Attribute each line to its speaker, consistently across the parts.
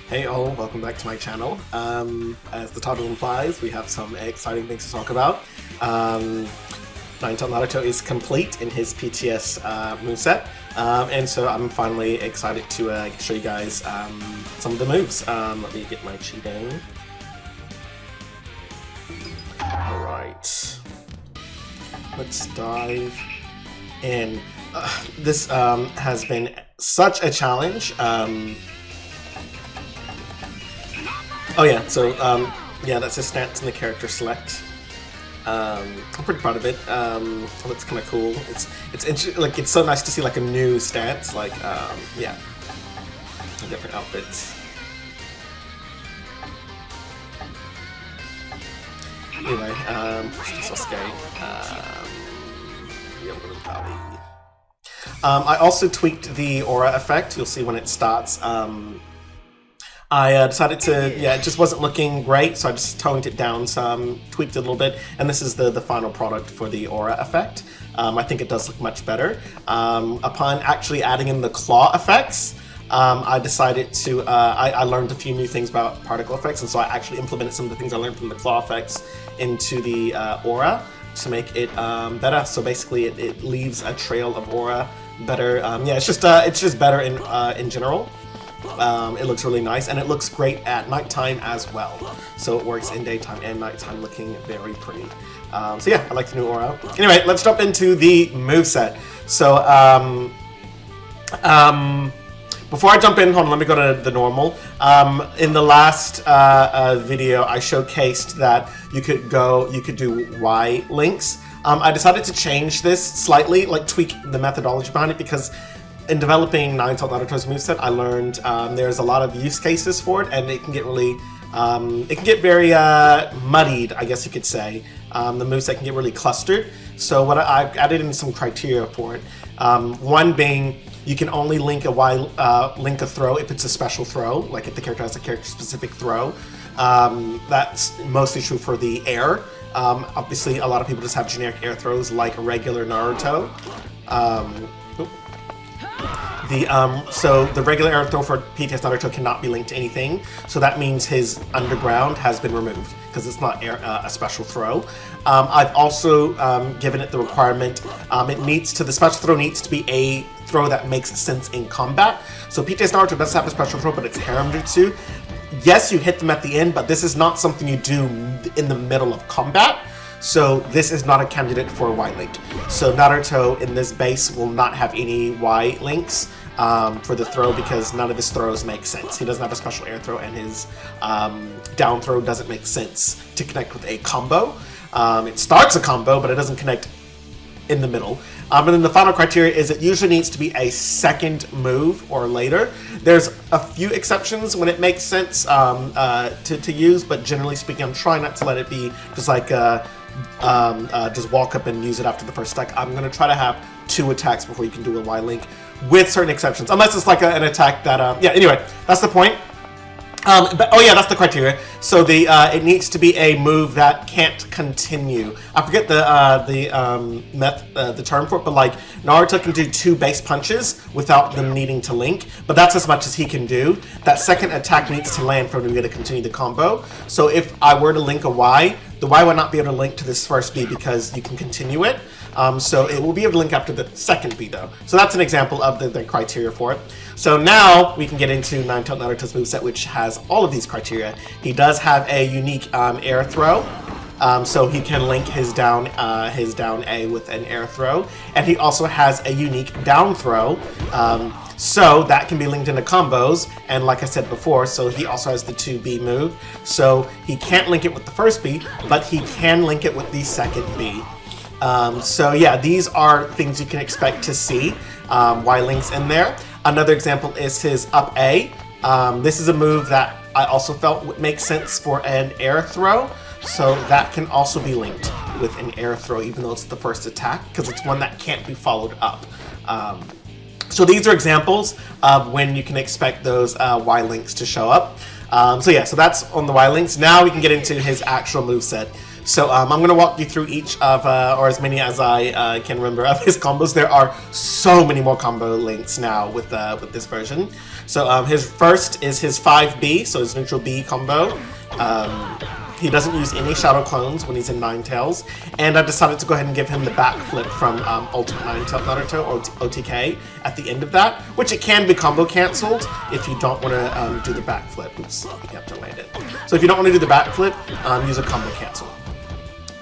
Speaker 1: Hey all, welcome back to my channel. As the title implies, we have some exciting things to talk about. Naruto is complete in his PTS moveset, and so I'm finally excited to show you guys some of the moves. Let me get my cheating. Alright, let's dive in. This has been such a challenge. Oh yeah, so yeah, that's his stance in the character select. I'm pretty proud of it. It's kind of cool. Like it's so nice to see like a new stance, like yeah, different outfits. Anyway, Sasuke. Yeah, I'm gonna Kali. I also tweaked the aura effect. You'll see when it starts. I decided to, yeah, it just wasn't looking great, so I just toned it down some, tweaked it a little bit, and this is the final product for the aura effect. I think it does look much better. Upon actually adding in the claw effects, I decided to, I learned a few new things about particle effects, and so I actually implemented some of the things I learned from the claw effects into the aura to make it better. So basically it leaves a trail of aura better. Yeah, it's just better in general. It looks really nice, and it looks great at nighttime as well. So it works in daytime and nighttime, looking very pretty. So yeah, I like the new aura. Anyway, let's jump into the moveset. So before I jump in, hold on, let me go to the normal. In the last video, I showcased that you could do Y links. I decided to change this slightly, like tweak the methodology behind it, because in developing Tailed Naruto's moveset, I learned there's a lot of use cases for it, and it can get really, very muddied, I guess you could say. The moveset can get really clustered. So what I've added in some criteria for it. One being, you can only link a link a throw if it's a special throw, like if the character has a character-specific throw. That's mostly true for the air. Obviously, a lot of people just have generic air throws like regular Naruto. So the regular air throw for PTS Naruto cannot be linked to anything. So that means his underground has been removed because it's not a special throw. I've also given it the requirement. The special throw needs to be a throw that makes sense in combat. So PTS Naruto does have a special throw, but it's harem jutsu. Yes, you hit them at the end, but this is not something you do in the middle of combat. So this is not a candidate for a Y link. So Naruto in this base will not have any Y links for the throw, because none of his throws make sense. He doesn't have a special air throw, and his down throw doesn't make sense to connect with a combo. It starts a combo, but it doesn't connect in the middle. And then the final criteria is it usually needs to be a second move or later. There's a few exceptions when it makes sense to use, but generally speaking, I'm trying not to let it be just like just walk up and use it after the first attack. I'm going to try to have 2 attacks before you can do a Y link, with certain exceptions, unless it's like an attack that yeah, anyway, that's the point. But oh yeah, that's the criteria. So it needs to be a move that can't continue. I forget the term for it, but like Naruto can do 2 base punches without them needing to link, but that's as much as he can do. That second attack needs to land for him to be able to continue the combo. So if I were to link a Y, the Y would not be able to link to this first B because you can continue it. So it will be able to link after the second B though. So that's an example of the criteria for it. So now we can get into Tailed Naruto's moveset, which has all of these criteria. He does have a unique air throw. So he can link his down A with an air throw. And he also has a unique down throw. So that can be linked into combos, and like I said before, so he also has the 2B move. So he can't link it with the first B, but he can link it with the second B. So yeah, these are things you can expect to see, Y links in there. Another example is his up A. This is a move that I also felt would make sense for an air throw. So that can also be linked with an air throw, even though it's the first attack, because it's one that can't be followed up. So these are examples of when you can expect those Y links to show up. So yeah, so that's on the Y links. Now we can get into his actual moveset. So I'm going to walk you through each of, or as many as I can remember of his combos. There are so many more combo links now with this version. So his first is his 5B, so his neutral B combo. He doesn't use any shadow clones when he's in Ninetales, and I decided to go ahead and give him the backflip from Ultimate Ninetales Naruto, or OTK, at the end of that, which it can be combo cancelled if you don't want to do the backflip. Oops, you have to land it. So if you don't want to do the backflip, use a combo cancel.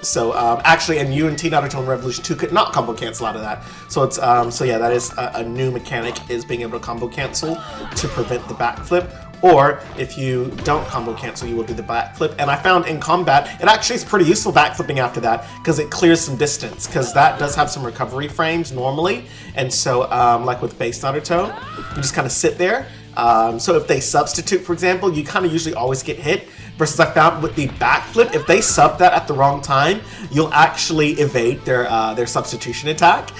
Speaker 1: So actually, in UNT Naruto and Revolution 2 could not combo cancel out of that. So it's so yeah, that is a new mechanic, is being able to combo cancel to prevent the backflip. Or if you don't combo cancel, you will do the backflip. And I found in combat, it actually is pretty useful backflipping after that, because it clears some distance, because that does have some recovery frames normally. And so, like with base Naruto, you just kind of sit there. So if they substitute, for example, you kind of usually always get hit. Versus I found with the backflip, if they sub that at the wrong time, you'll actually evade their substitution attack.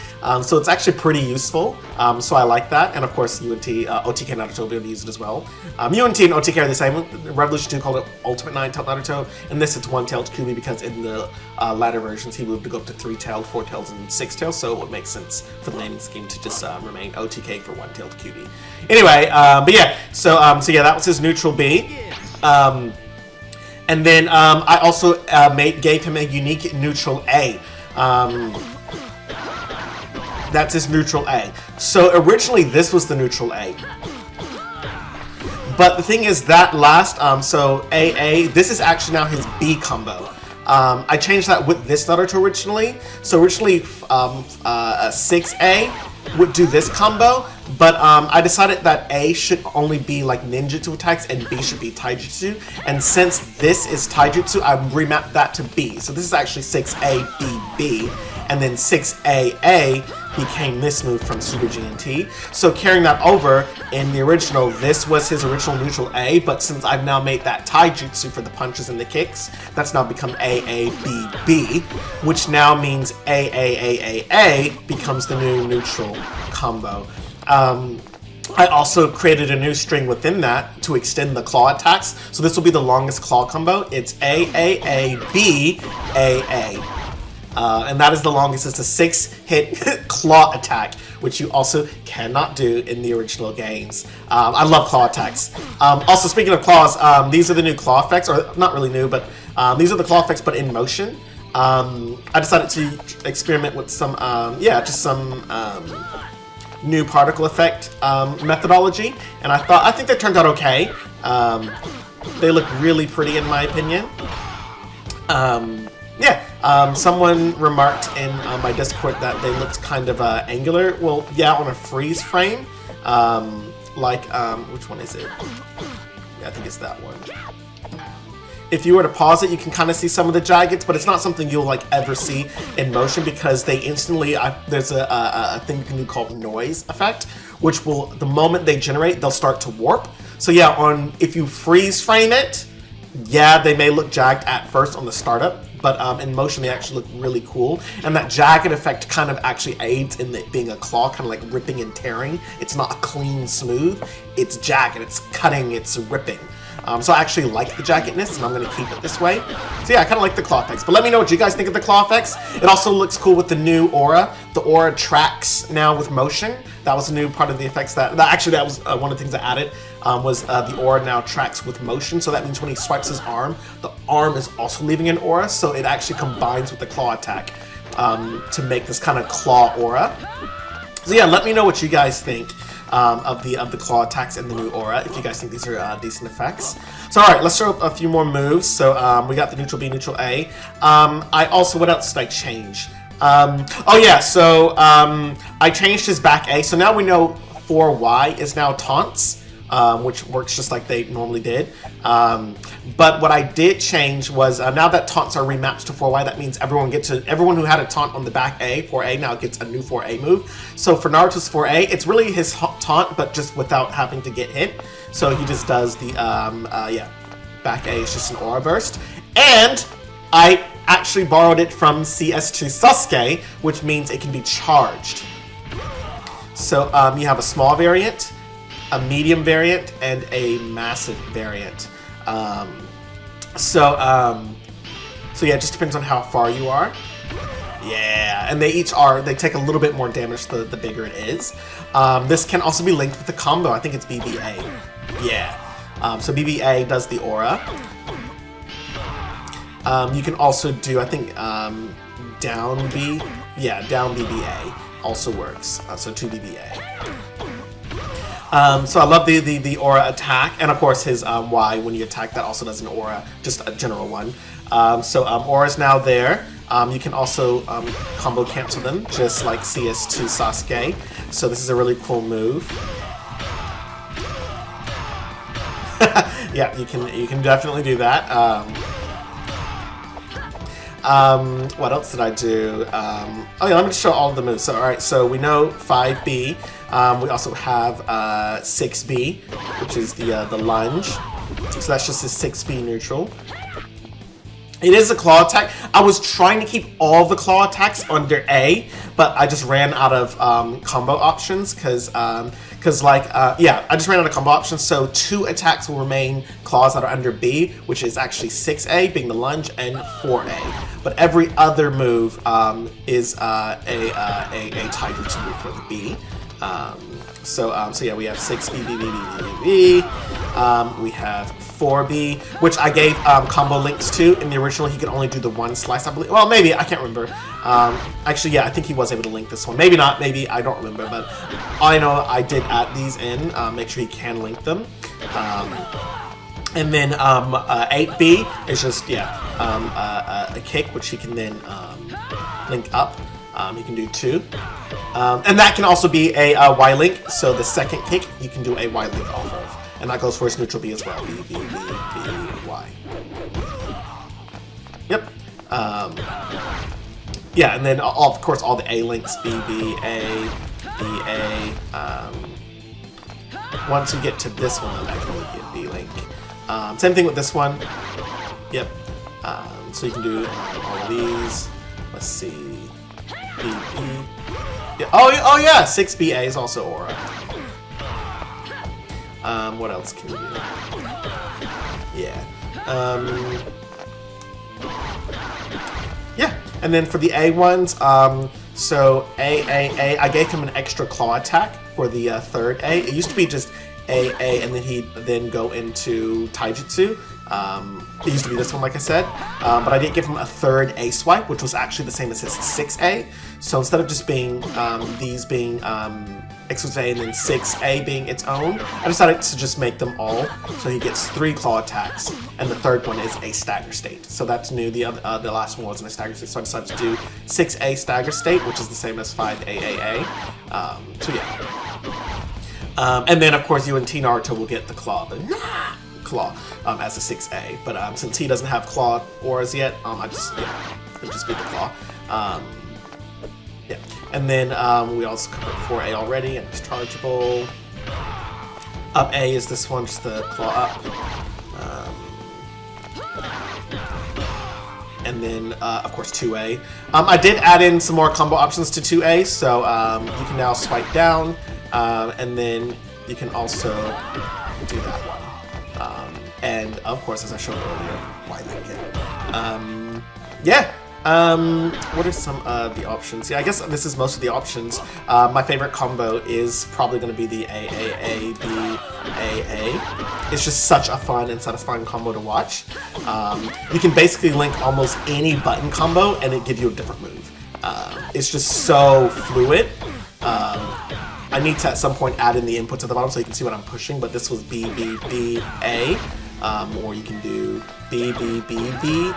Speaker 1: So it's actually pretty useful. So I like that. And of course, UNT, OTK Naruto will be able to use it as well. UNT and OTK are the same. Revolution 2 called it Ultimate 9-tailed Naruto. In this, it's 1-tailed Kyuubi, because in the latter versions, he moved to go up to 3-tailed, 4-tailed, and 6-tailed. So it makes sense for the landing scheme to just remain OTK for 1-tailed Kyuubi. Anyway, but yeah, so yeah, that was his neutral B. And then I also gave him a unique neutral A. That's his neutral A. So originally this was the neutral A. But the thing is that last, so AA, this is actually now his B combo. I changed that with this Naruto originally. So originally 6A would do this combo, but I decided that A should only be like ninjutsu attacks and B should be taijutsu. And since this is taijutsu, I remapped that to B. So this is actually 6A-B-B, and then 6AA became this move from Super GNT. So carrying that over, in the original, this was his original neutral A, but since I've now made that taijutsu for the punches and the kicks, that's now become AABB, which now means AAAAA becomes the new neutral combo. I also created a new string within that to extend the claw attacks. So this will be the longest claw combo. It's AAABAA. And that is the longest. It's a 6-hit claw attack, which you also cannot do in the original games. I love claw attacks. Also, speaking of claws, these are the new claw effects, or not really new, but these are the claw effects, but in motion. I decided to experiment with some, just some new particle effect methodology, and I think they turned out okay. They look really pretty in my opinion. Someone remarked in my Discord that they looked kind of angular. Well, yeah, on a freeze frame. Which one is it? Yeah, I think it's that one. If you were to pause it, you can kind of see some of the jaggeds, but it's not something you'll like ever see in motion, because they instantly, there's a thing you can do called noise effect, which will, the moment they generate, they'll start to warp. So yeah, if you freeze frame it, yeah, they may look jagged at first on the startup, but in motion they actually look really cool. And that jagged effect kind of actually aids in it being a claw, kind of like ripping and tearing. It's not a clean smooth, it's jagged, it's cutting, it's ripping. So I actually like the jaggedness, and I'm going to keep it this way. So yeah, I kind of like the claw effects. But let me know what you guys think of the claw effects. It also looks cool with the new aura. The aura tracks now with motion. That was a new part of the effects that was one of the things I added, was the aura now tracks with motion. So that means when he swipes his arm, the arm is also leaving an aura. So it actually combines with the claw attack to make this kind of claw aura. So yeah, let me know what you guys think of the claw attacks and the new aura, if you guys think these are decent effects. So alright, let's show up a few more moves. So we got the neutral B, neutral A. What else did I change? I changed his back A. So now we know 4Y is now taunts, which works just like they normally did. But what I did change was, now that taunts are remapped to 4Y, that means everyone who had a taunt on the back A, 4A, now gets a new 4A move. So for Naruto's 4A, it's really his taunt, but just without having to get hit. So he just does the, back A is just an aura burst. And I actually borrowed it from CS2 Sasuke, which means it can be charged. So you have a small variant, a medium variant, and a massive variant. So yeah, it just depends on how far you are. Yeah, and they take a little bit more damage the bigger it is. This can also be linked with the combo. I think it's BBA. Yeah. So BBA does the aura. You can also do, I think, down B. Yeah, down BBA also works. So 2 BBA. So I love the aura attack, and of course his Y when you attack that also does an aura, just a general one. So aura is now there. You can also combo cancel them, just like CS2 Sasuke. So this is a really cool move. Yeah, you can definitely do that. What else did I do? Oh yeah, let me just show all of the moves. So alright, so we know 5B. We also have 6B, which is the lunge. So that's just a 6B neutral. It is a claw attack. I was trying to keep all the claw attacks under A, but I just ran out of combo options because I just ran out of combo options. So 2 attacks will remain claws that are under B, which is actually 6A, being the lunge, and 4A. But every other move is a Taijutsu move for the B. So yeah, we have 6B, we have 4B, which I gave combo links to. In the original, he could only do the 1 slice, I believe. Well, maybe, I can't remember. Actually, yeah, I think he was able to link this one. Maybe not, maybe, I don't remember, but I know I did add these in, make sure he can link them. And then 8B is just, yeah, a kick, which he can then link up. You can do 2. And that can also be a Y link, so the second kick, you can do a Y link off of. And that goes for his neutral B as well. B, B, B, B, Y. Yep. Yeah, and then, of course, all the A links, B, B, A, B, A. Once you get to this one, then I can only get B link. Same thing with this one. Yep. So you can do all of these. Let's see. B, B. Yeah. Oh yeah, 6BA is also aura. What else can we do? Yeah. Yeah, and then for the A ones, so A, I gave him an extra claw attack for the third A. It used to be just A, and then he'd then go into Taijutsu. It used to be this one, like I said, but I did give him a third A swipe, which was actually the same as his 6A. So instead of just being these being X6A and then 6A being its own, I decided to just make them all. So he gets 3 claw attacks, and the third one is a stagger state. So that's new. The last one wasn't a stagger state, so I decided to do 6A stagger state, which is the same as 5AAA. So yeah. And then of course you and T Naruto will get the claw, claw as a 6A, but since he doesn't have claw auras yet, it'll just be the claw. Yeah, and then we also covered 4A already, and it's chargeable. Up A is this one, just the claw up. And then, of course, 2A. I did add in some more combo options to 2A, so you can now swipe down, and then you can also do that one. And of course, as I showed earlier, why link it? Yeah. What are some of the options? Yeah, I guess this is most of the options. My favorite combo is probably going to be the AAABAA. It's just such a fun and satisfying combo to watch. You can basically link almost any button combo and it gives you a different move. It's just so fluid. I need to at some point add in the inputs at the bottom so you can see what I'm pushing, but this was BBBA. Or you can do BBBBA.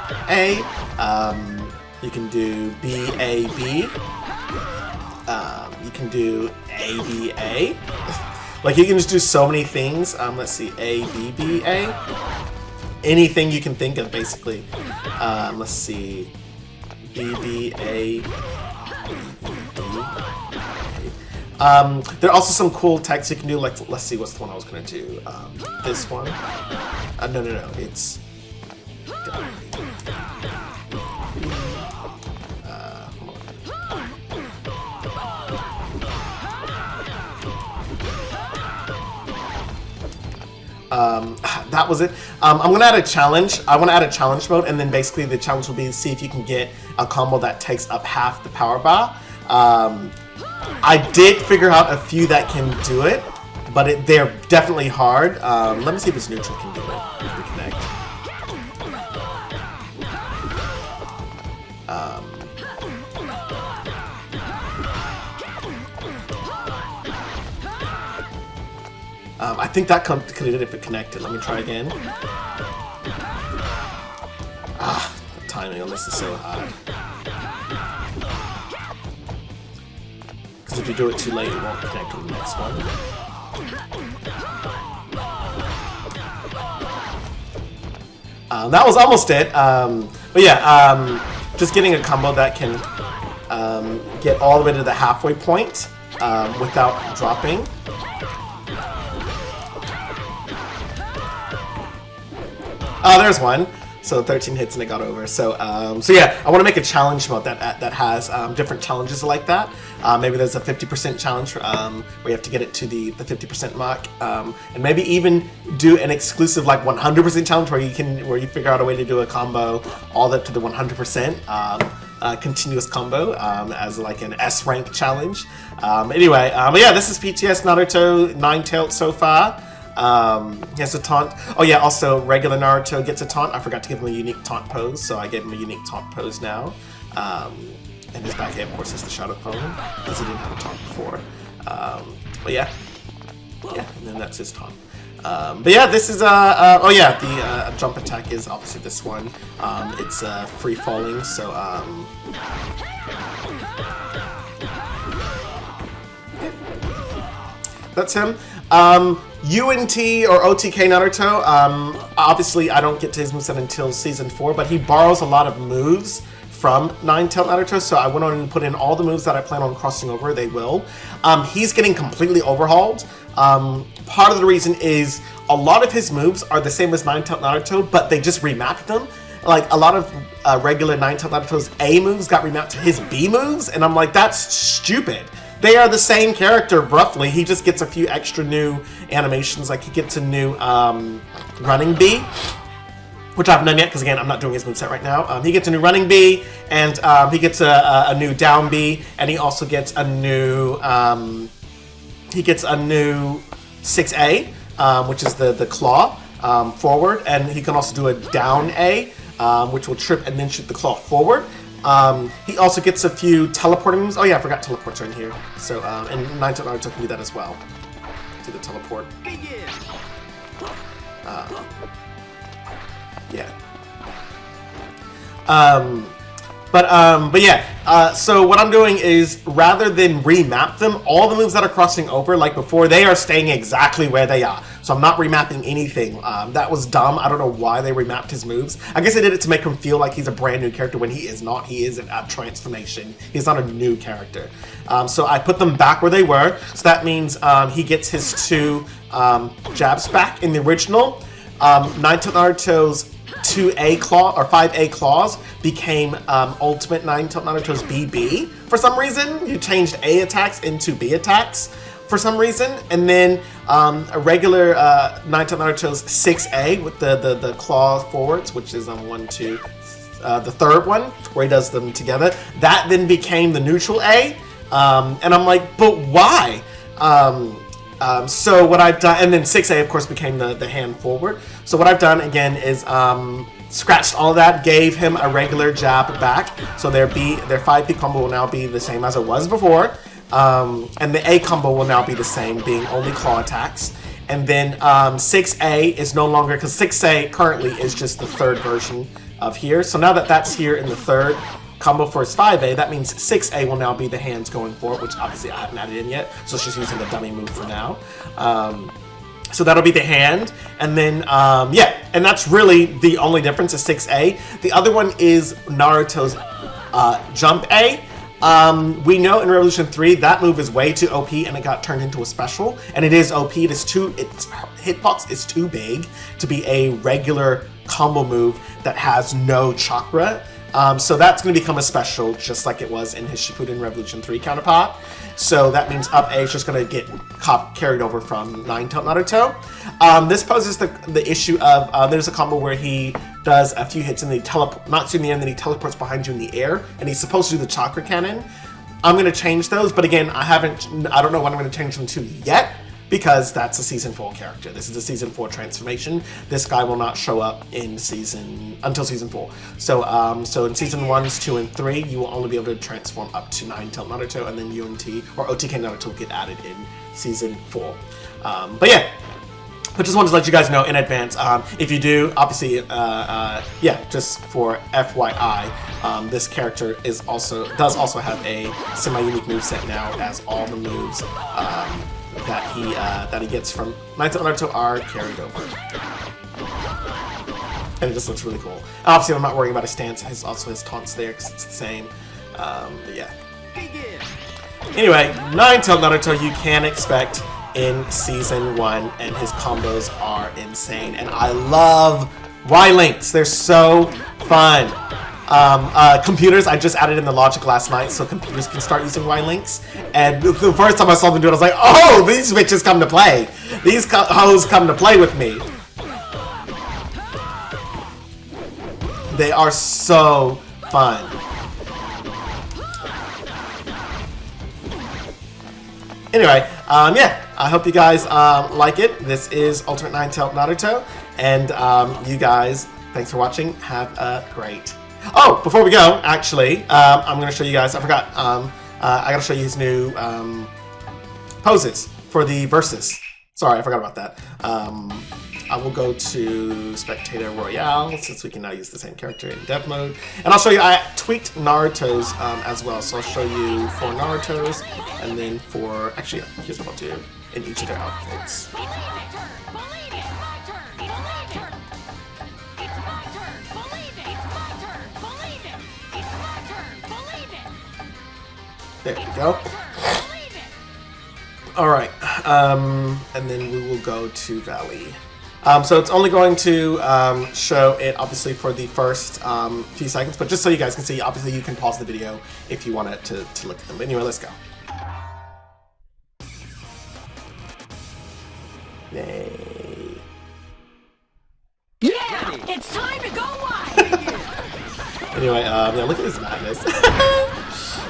Speaker 1: You can do BAB. You can do ABA. Like, you can just do so many things. Let's see, ABBA. Anything you can think of, basically. Let's see, BBA. There are also some cool texts you can do, like, let's see, what's the one I was going to do? This one? No, it's... that was it. I'm gonna add a challenge. I want to add a challenge mode, and then basically the challenge will be to see if you can get a combo that takes up half the power bar. I did figure out a few that can do it, but they're definitely hard. Let me see if this neutral can do it. If we connect. I think that could have did it if it connected. Let me try again. The timing on this is so hard. Because if you do it too late, it won't connect to the next one. That was almost it. But yeah, just getting a combo that can get all the way to the halfway point without dropping. Oh, there's one. So 13 hits and it got over. So yeah, I want to make a challenge mode that has different challenges like that. Maybe there's a 50% challenge where you have to get it to the 50% mark, and maybe even do an exclusive like 100% challenge where you figure out a way to do a combo all the way up to the 100% continuous combo as like an S rank challenge. Anyway, but yeah, this is PTS Naruto 9-tailed so far. He has a taunt. Oh yeah, also regular Naruto gets a taunt. I forgot to give him a unique taunt pose, so I gave him a unique taunt pose now. And his back A, of course, is the Shadow Clone, because he didn't have a taunt before. But yeah, and then that's his taunt. But yeah, this is oh yeah, the jump attack is obviously this one. It's free falling, so that's him. UNT or OTK Naruto, obviously I don't get to his moveset until Season 4, but he borrows a lot of moves from 9-tailed Naruto, so I went on and put in all the moves that I plan on crossing over. They will. He's getting completely overhauled. Part of the reason is a lot of his moves are the same as 9-tailed Naruto, but they just remapped them. Like, a lot of regular 9-tailed Naruto's A moves got remapped to his B moves, and I'm like, that's stupid. They are the same character, roughly. He just gets a few extra new animations, like he gets a new running B, which I haven't done yet, because again, I'm not doing his moveset right now. He gets a new running B, and he gets a new down B, and he also gets a new 6A, which is the claw forward, and he can also do a down A, which will trip and then shoot the claw forward. He also gets a few teleporting moves. Oh yeah, I forgot teleports are in here. So, and 9-tailed Naruto can do that as well. Do the teleport. Yeah. But yeah, so what I'm doing is, rather than remap them, all the moves that are crossing over, like before, they are staying exactly where they are. So I'm not remapping anything. That was dumb. I don't know why they remapped his moves. I guess they did it to make him feel like he's a brand new character when he is not. He is a transformation. He's not a new character. So I put them back where they were. So that means he gets his 2 jabs back in the original. 9-tailed Naruto's 2A claw or 5A claws became ultimate 9-tailed Naruto's BB. For some reason, you changed A attacks into B attacks for some reason, and then a regular 9-tailed Naruto's 6A with the claw forwards, which is on 1, 2, the third one where he does them together. That then became the neutral A, and I'm like, but why? So what I've done, and then 6A of course became the hand forward. So what I've done again is scratched all of that, gave him a regular jab back. So their 5P combo will now be the same as it was before. And the A combo will now be the same, being only claw attacks. And then 6A is no longer, because 6A currently is just the third version of here. So now that that's here in the third combo for his 5A, that means 6A will now be the hands going forward, which obviously I haven't added in yet, so it's just using the dummy move for now. So that'll be the hand, and then, yeah, and that's really the only difference is 6A. The other one is Naruto's Jump A. We know in Revolution 3 that move is way too OP and it got turned into a special, and it is OP. Its hitbox is too big to be a regular combo move that has no chakra. So that's going to become a special, just like it was in his Shippuden Revolution 3 counterpart. So that means up A is just going to get carried over from 9-tailed Naruto. This poses the issue of there's a combo where he does a few hits and then he knocks you in the air and then he teleports behind you in the air, and he's supposed to do the chakra cannon. I'm going to change those, but again, I don't know what I'm going to change them to yet, because that's a season 4 character. This is a season 4 transformation. This guy will not show up in until season 4. So so in season 1s, 2, and 3, you will only be able to transform up to 9-tailed Naruto, and then UNT or OTK Naruto will get added in season 4. But yeah. But just wanted to let you guys know in advance. If you do, obviously, yeah, just for FYI, this character does also have a semi-unique moveset now, as all the moves that he gets from 9-tailed Naruto are carried over, and it just looks really cool. Obviously, I'm not worrying about his stance. Also his taunts there because it's the same. But yeah. Anyway, 9-tailed Naruto you can expect in season 1, and his combos are insane, and I love Y links. They're so fun. Computers, I just added in the logic last night so computers can start using Y links, and the first time I saw them do it I was like, oh, these bitches come to play. These hoes come to play with me. They are so fun. Anyway, yeah, I hope you guys like it. This is Ultimate 9-tailed Naruto, and you guys, thanks for watching. Have a great... Oh, before we go, actually, I'm going to show you guys, I forgot, I got to show you his new poses for the Versus. Sorry, I forgot about that. I will go to Spectator Royale, since we can now use the same character in dev mode. And I'll show you, I tweaked Naruto's as well. So I'll show you 4 Naruto's, and then for, actually, here's what I'll do in each of their outfits. There we go. Alright, and then we will go to Valley. So it's only going to show it, obviously, for the first few seconds, but just so you guys can see, obviously you can pause the video if you want to look at them. But anyway, let's go. Yay.
Speaker 2: Yeah! It's time to go live!
Speaker 1: Anyway, yeah, look at this madness.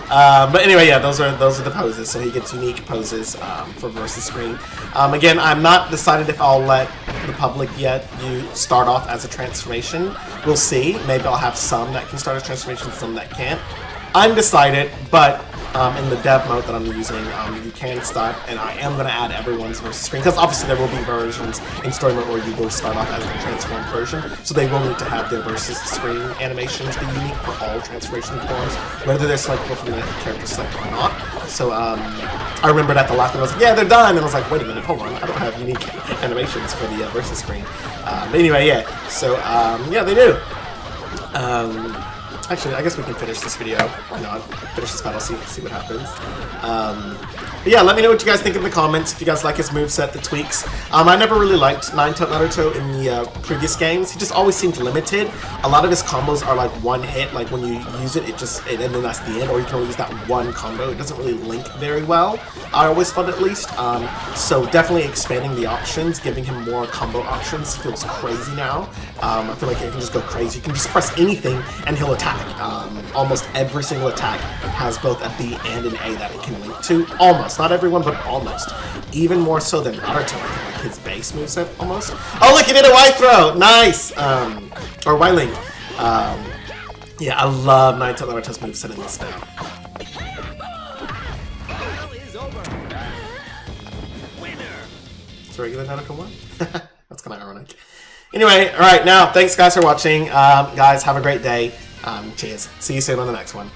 Speaker 1: But anyway, yeah, those are the poses. So he gets unique poses for versus screen. Again, I'm not decided if I'll let the public yet start off as a transformation. We'll see. Maybe I'll have some that can start as transformation, some that can't. Undecided, but in the dev mode that I'm using, you can start, and I am going to add everyone's versus screen, because obviously there will be versions in story mode where you will start off as the transformed version, so they will need to have their versus screen animations be unique for all transformation forms, whether they're selectable from the character select or not. So I remember that the last one I was like, yeah, they're done, and I was like, wait a minute, hold on, I don't have unique animations for the versus screen. But anyway, yeah, so yeah, they do. Actually, I guess we can finish this video. Finish this battle, see what happens. But yeah, let me know what you guys think in the comments. If you guys like his moveset, the tweaks. I never really liked 9-tailed Naruto in the previous games. He just always seemed limited. A lot of his combos are like one hit, like when you use it, and then that's the end, or you can only use that one combo. It doesn't really link very well, I always thought at least. So definitely expanding the options, giving him more combo options feels crazy now. I feel like he can just go crazy. You can just press anything and he'll attack. Almost every single attack has both a B and an A that it can link to. Almost. Not everyone, but almost. Even more so than Naruto, like his base moveset, almost. Oh, look, he did a Y throw! Nice! Or Y link. Yeah, I love 9-tailed Naruto's moveset in this now. It's a regular Naruto one? That's kind of ironic. Anyway, alright, now, thanks guys for watching. Guys, have a great day. Cheers. See you soon on the next one.